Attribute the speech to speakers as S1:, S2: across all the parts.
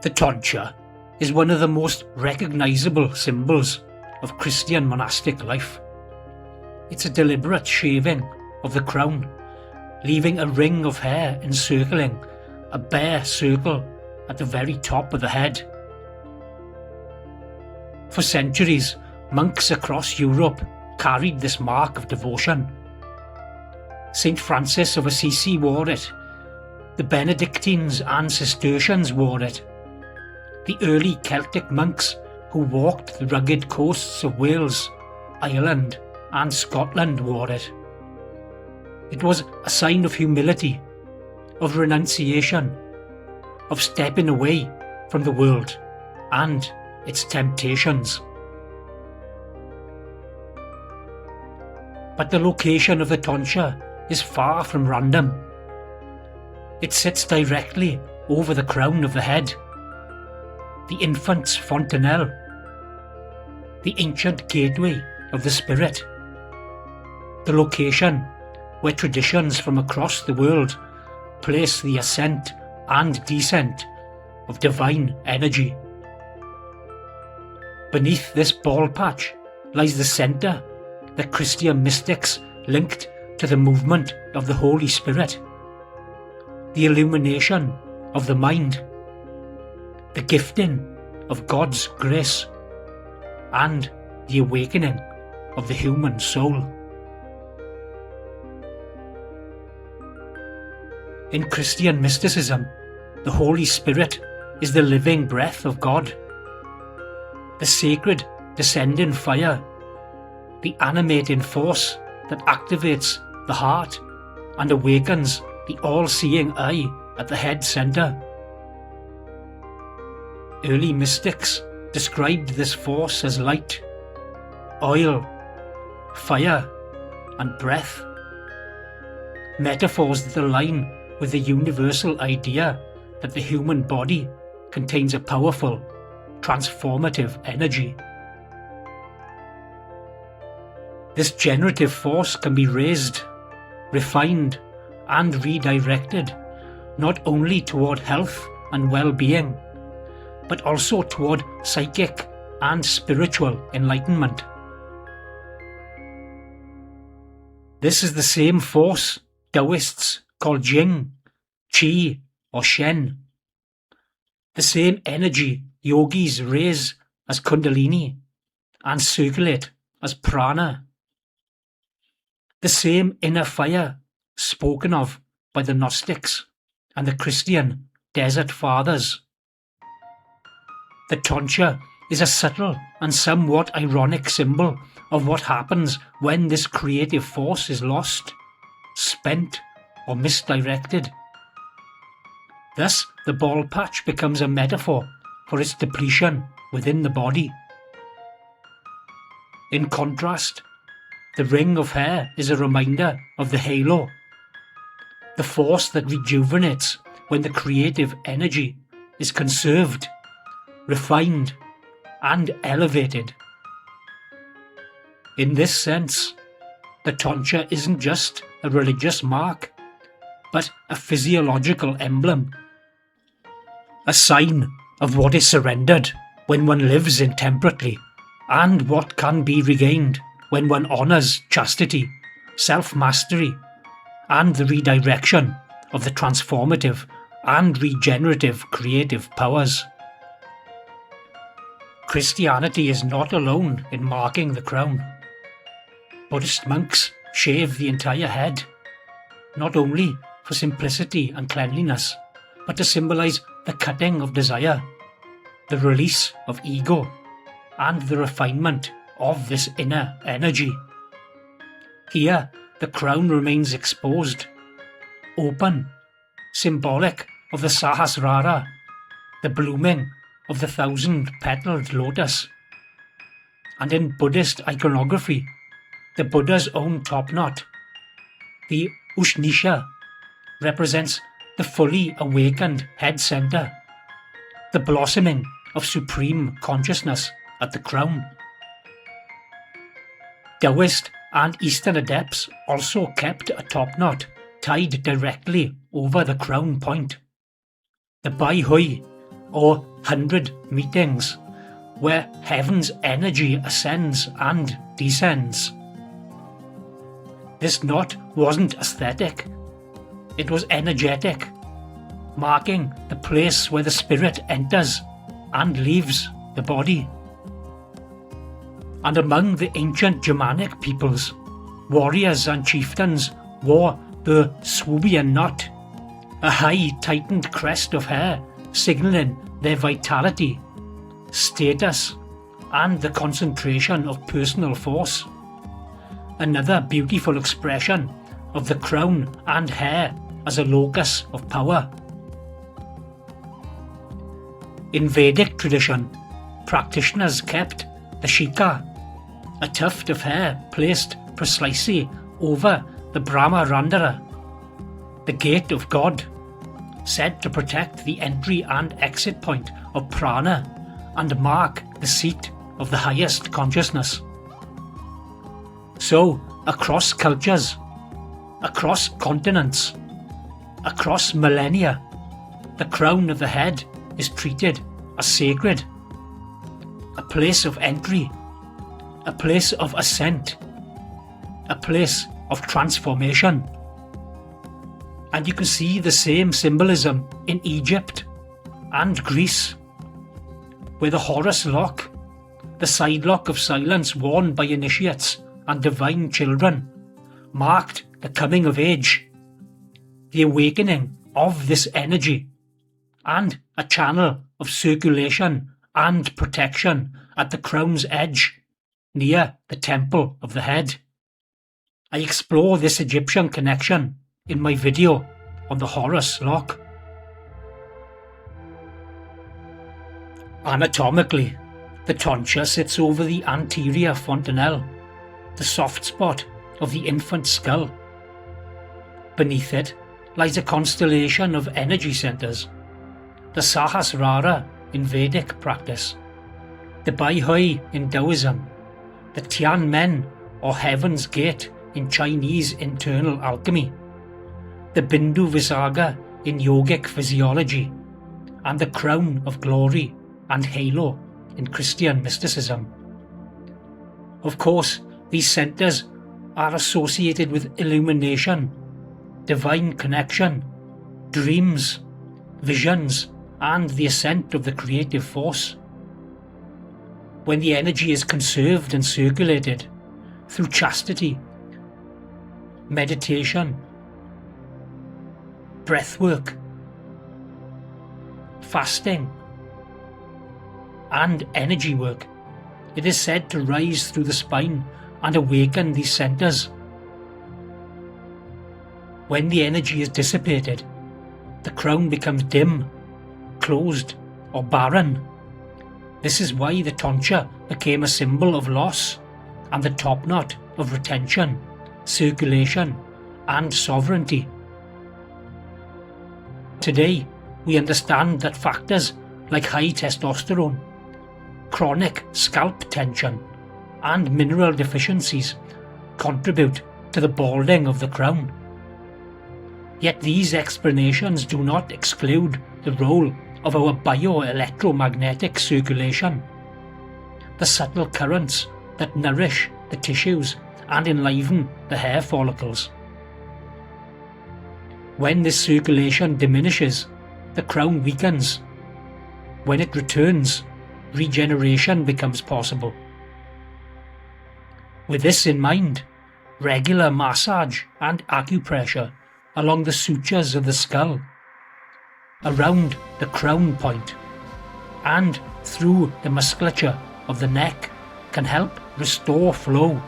S1: The tonsure is one of the most recognizable symbols of Christian monastic life. It's a deliberate shaving of the crown, leaving a ring of hair encircling a bare circle at the very top of the head. For centuries, monks across Europe carried this mark of devotion. Saint Francis of Assisi wore it. The Benedictines and Cistercians wore it. The early Celtic monks who walked the rugged coasts of Wales, Ireland, and Scotland wore it. It was a sign of humility, of renunciation, of stepping away from the world and its temptations. But the location of the tonsure is far from random. It sits directly over the crown of the head, the infant's fontanelle, the ancient gateway of the spirit, the location where traditions from across the world place the ascent and descent of divine energy. Beneath this ball patch lies the centre that Christian mystics linked to the movement of the Holy Spirit, the illumination of the mind, the gifting of God's grace, and the awakening of the human soul. In Christian mysticism, the Holy Spirit is the living breath of God, the sacred descending fire, the animating force that activates the heart and awakens the all-seeing eye at the head centre. Early mystics described this force as light, oil, fire, and breath, metaphors that align with the universal idea that the human body contains a powerful, transformative energy. This generative force can be raised, refined, and redirected not only toward health and well-being, but also toward psychic and spiritual enlightenment. This is the same force Taoists call Jing, Qi, or Shen. The same energy yogis raise as Kundalini and circulate as Prana. The same inner fire spoken of by the Gnostics and the Christian Desert Fathers. The tonsure is a subtle and somewhat ironic symbol of what happens when this creative force is lost, spent, or misdirected. Thus, the ball patch becomes a metaphor for its depletion within the body. In contrast, the ring of hair is a reminder of the halo, the force that rejuvenates when the creative energy is conserved, refined, and elevated. In this sense, the tonsure isn't just a religious mark, but a physiological emblem, a sign of what is surrendered when one lives intemperately, and what can be regained when one honours chastity, self-mastery, and the redirection of the transformative and regenerative creative powers. Christianity is not alone in marking the crown. Buddhist monks shave the entire head, not only for simplicity and cleanliness, but to symbolise the cutting of desire, the release of ego, and the refinement of this inner energy. Here, the crown remains exposed, open, symbolic of the Sahasrara, the blooming of the 1,000-petalled lotus. And in Buddhist iconography, the Buddha's own top knot, the Ushnisha, represents the fully awakened head centre, the blossoming of supreme consciousness at the crown. Taoist and Eastern adepts also kept a top knot tied directly over the crown point. The Bai Hui, or 100 meetings where heaven's energy ascends and descends. This knot wasn't aesthetic, it was energetic, marking the place where the spirit enters and leaves the body. And among the ancient Germanic peoples, warriors and chieftains wore the Swoobian knot, a high tightened crest of hair signalling their vitality, status, and the concentration of personal force. Another beautiful expression of the crown and hair as a locus of power. In Vedic tradition, practitioners kept the shika, a tuft of hair placed precisely over the Brahmarandara, the gate of God, said to protect the entry and exit point of prana and mark the seat of the highest consciousness. So, across cultures, across continents, across millennia, the crown of the head is treated as sacred, a place of entry, a place of ascent, a place of transformation. And you can see the same symbolism in Egypt and Greece, where the Horus lock, the side lock of silence worn by initiates and divine children, marked the coming of age, the awakening of this energy, and a channel of circulation and protection at the crown's edge, near the temple of the head. I explore this Egyptian connection in my video on the Horus lock. Anatomically, the tonsure sits over the anterior fontanelle, the soft spot of the infant skull. Beneath it lies a constellation of energy centers, the Sahasrara in Vedic practice, the Bai Hui in Taoism, the Tian Men or Heaven's Gate in Chinese internal alchemy, the Bindu Visaga in yogic physiology, and the crown of glory and halo in Christian mysticism. Of course, these centers are associated with illumination, divine connection, dreams, visions, and the ascent of the creative force. When the energy is conserved and circulated through chastity, meditation, breathwork, fasting, and energy work, it is said to rise through the spine and awaken these centers. When the energy is dissipated, the crown becomes dim, closed, or barren. This is why the tonsure became a symbol of loss and the top knot of retention, circulation, and sovereignty. Today, we understand that factors like high testosterone, chronic scalp tension, and mineral deficiencies contribute to the balding of the crown. Yet these explanations do not exclude the role of our bioelectromagnetic circulation, the subtle currents that nourish the tissues and enliven the hair follicles. When this circulation diminishes, the crown weakens. When it returns, regeneration becomes possible. With this in mind, regular massage and acupressure along the sutures of the skull, around the crown point, and through the musculature of the neck can help restore flow,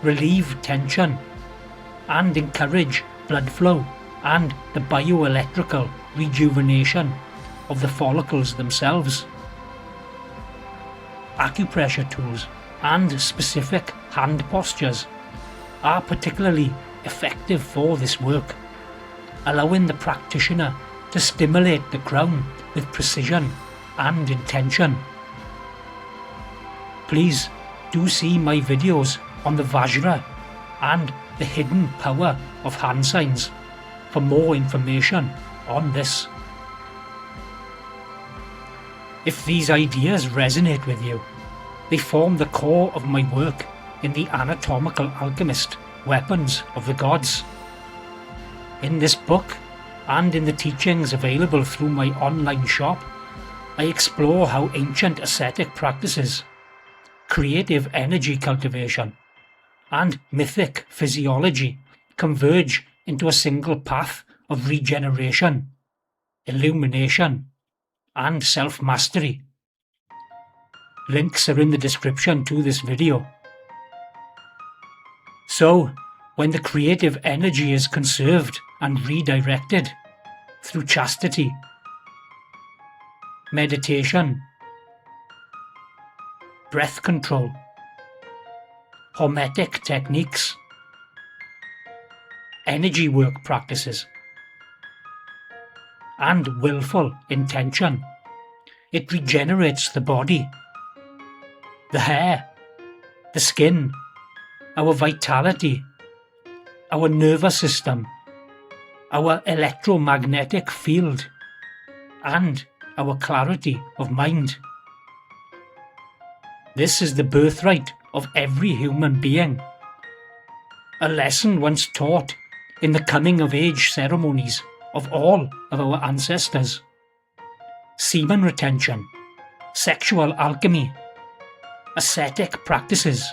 S1: relieve tension, and encourage blood flow and the bioelectrical rejuvenation of the follicles themselves. Acupressure tools and specific hand postures are particularly effective for this work, allowing the practitioner to stimulate the crown with precision and intention. Please do see my videos on the Vajra and the hidden power of hand signs for more information on this. If these ideas resonate with you, they form the core of my work in the Anatomical Alchemist, Weapons of the Gods. In this book, and in the teachings available through my online shop, I explore how ancient ascetic practices, creative energy cultivation, and mythic physiology converge into a single path of regeneration, illumination, and self-mastery. Links are in the description to this video. So, when the creative energy is conserved and redirected through chastity, meditation, breath control, hormetic techniques, energy work practices, and willful intention, it regenerates the body, the hair, the skin, our vitality, our nervous system, our electromagnetic field, and our clarity of mind. This is the birthright of every human being. A lesson once taught in the coming of age ceremonies of all of our ancestors. Semen retention, sexual alchemy, ascetic practices,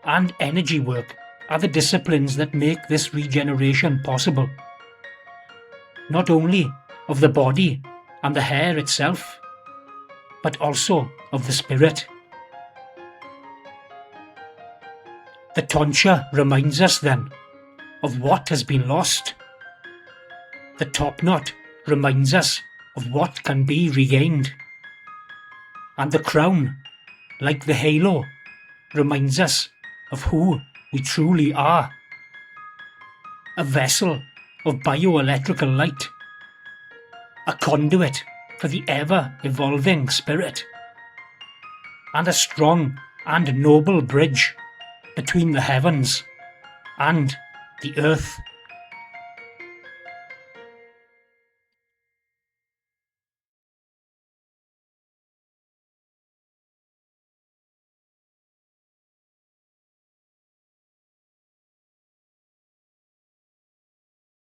S1: and energy work are the disciplines that make this regeneration possible. Not only of the body and the hair itself, but also of the spirit. The tonsure reminds us then of what has been lost. The top knot reminds us of what can be regained. And the crown, like the halo, reminds us of who we truly are. A vessel of bioelectrical light, a conduit for the ever-evolving spirit, and a strong and noble bridge between the heavens and the earth.